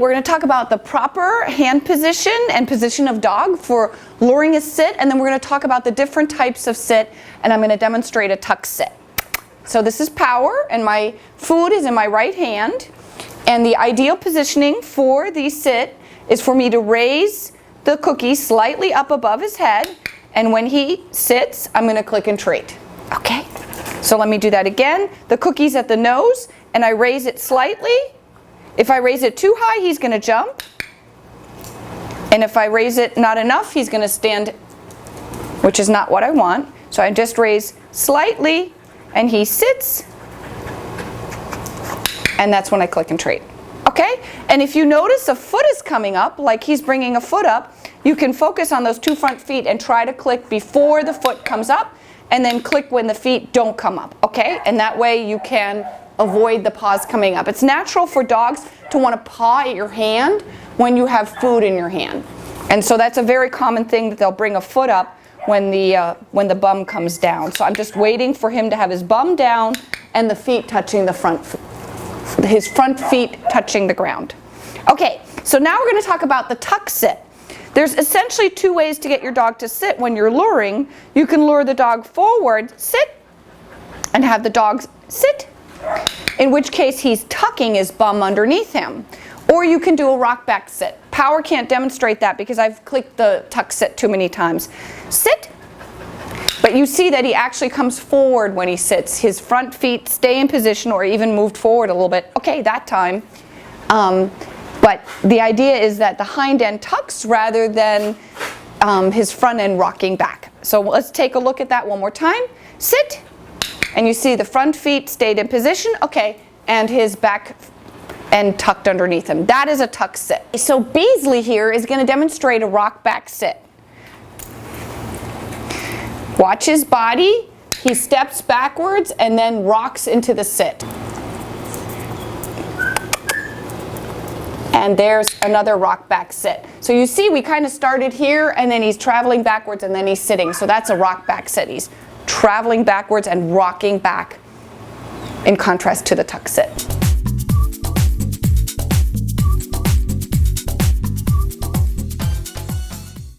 we're going to talk about the proper hand position and position of dog for luring a sit, and then we're going to talk about the different types of sit, and I'm going to demonstrate a tuck sit. So this is Power, and my food is in my right hand, and the ideal positioning for the sit is for me to raise the cookie slightly up above his head, and when he sits, I'm going to click and treat. Okay? So let me do that again. The cookie's at the nose, and I raise it slightly. If I raise it too high, he's going to jump. And if I raise it not enough, he's going to stand, which is not what I want. So I just raise slightly, and he sits. And that's when I click and treat. Okay? And if you notice a foot is coming up, like he's bringing a foot up, you can focus on those two front feet and try to click before the foot comes up, and then click when the feet don't come up. Okay? And that way you can avoid the paws coming up. It's natural for dogs to want to paw at your hand when you have food in your hand. And so that's a very common thing, that they'll bring a foot up when the bum comes down. So I'm just waiting for him to have his bum down and the feet touching the his front feet touching the ground. Okay, so now we're going to talk about the tuck sit. There's essentially two ways to get your dog to sit when you're luring. You can lure the dog forward, sit, and have the dog sit, in which case he's tucking his bum underneath him. Or you can do a rock back sit. Power can't demonstrate that because I've clicked the tuck sit too many times. Sit, but you see that he actually comes forward when he sits. His front feet stay in position or even moved forward a little bit. Okay, that time. But the idea is that the hind end tucks rather than his front end rocking back. So let's take a look at that one more time. Sit, and you see the front feet stayed in position. Okay, and his back end tucked underneath him. That is a tuck sit. So Beasley here is going to demonstrate a rock back sit. Watch his body. He steps backwards and then rocks into the sit. And there's another rock back sit. So you see we kind of started here and then he's traveling backwards and then he's sitting. So that's a rock back sit. He's traveling backwards and rocking back in contrast to the tuck sit.